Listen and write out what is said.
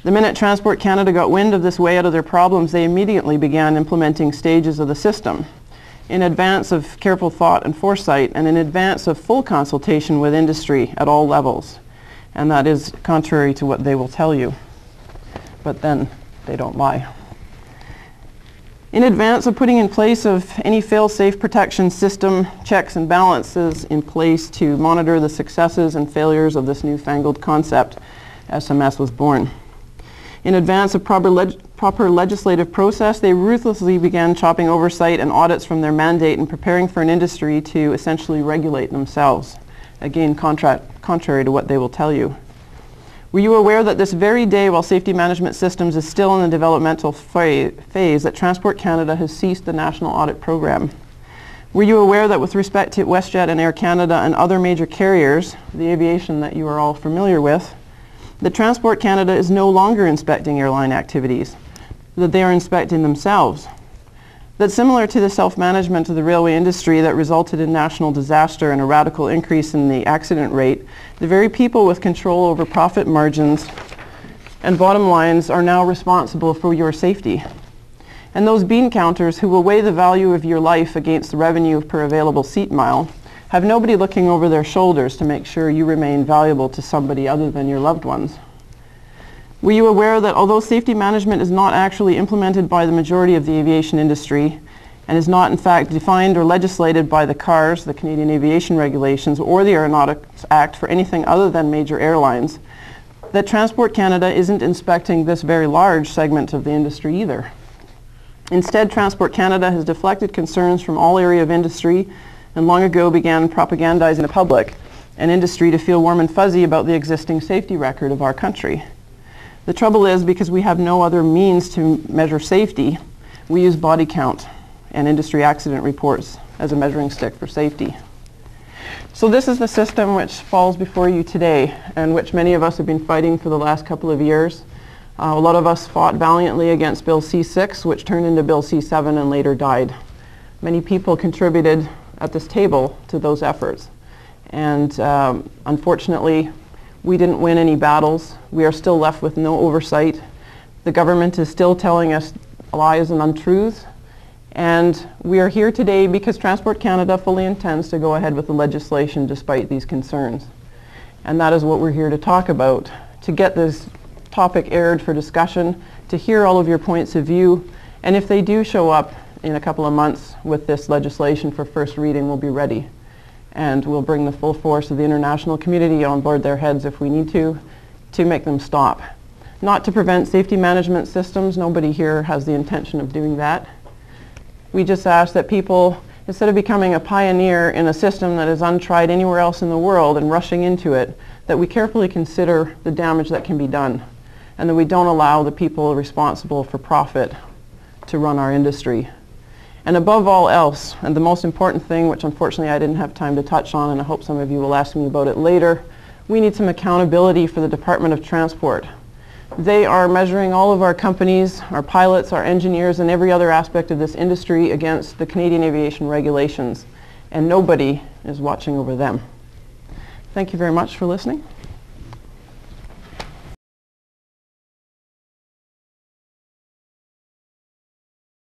The minute Transport Canada got wind of this way out of their problems, they immediately began implementing stages of the system in advance of careful thought and foresight, and in advance of full consultation with industry at all levels. And that is contrary to what they will tell you. But then they don't lie. In advance of putting in place of any fail-safe protection system, checks and balances in place to monitor the successes and failures of this newfangled concept, SMS was born. In advance of proper legislative process, they ruthlessly began chopping oversight and audits from their mandate and preparing for an industry to essentially regulate themselves. Again, contrary to what they will tell you. Were you aware that this very day, while Safety Management Systems is still in the developmental phase, that Transport Canada has ceased the National Audit Program? Were you aware that with respect to WestJet and Air Canada and other major carriers, the aviation that you are all familiar with, that Transport Canada is no longer inspecting airline activities, that they are inspecting themselves, that similar to the self-management of the railway industry that resulted in national disaster and a radical increase in the accident rate, the very people with control over profit margins and bottom lines are now responsible for your safety. And those bean counters who will weigh the value of your life against the revenue per available seat mile have nobody looking over their shoulders to make sure you remain valuable to somebody other than your loved ones. Were you aware that although safety management is not actually implemented by the majority of the aviation industry and is not in fact defined or legislated by the CARS, the Canadian Aviation Regulations, or the Aeronautics Act for anything other than major airlines, that Transport Canada isn't inspecting this very large segment of the industry either. Instead, Transport Canada has deflected concerns from all area of industry and long ago began propagandizing the public and industry to feel warm and fuzzy about the existing safety record of our country. The trouble is, because we have no other means to measure safety, we use body count and industry accident reports as a measuring stick for safety. So this is the system which falls before you today, and which many of us have been fighting for the last couple of years. A lot of us fought valiantly against Bill C6, which turned into Bill C7 and later died. Many people contributed at this table to those efforts. And unfortunately, we didn't win any battles. We are still left with no oversight. The government is still telling us lies and untruths. And we are here today because Transport Canada fully intends to go ahead with the legislation despite these concerns. And that is what we're here to talk about, to get this topic aired for discussion, to hear all of your points of view. And if they do show up in a couple of months with this legislation for first reading, we'll be ready. And we'll bring the full force of the international community on board their heads if we need to make them stop. Not to prevent safety management systems. Nobody here has the intention of doing that. We just ask that people, instead of becoming a pioneer in a system that is untried anywhere else in the world and rushing into it, that we carefully consider the damage that can be done, and that we don't allow the people responsible for profit to run our industry. And above all else, and the most important thing, which unfortunately I didn't have time to touch on, and I hope some of you will ask me about it later, we need some accountability for the Department of Transport. They are measuring all of our companies, our pilots, our engineers, and every other aspect of this industry against the Canadian Aviation Regulations, and nobody is watching over them. Thank you very much for listening.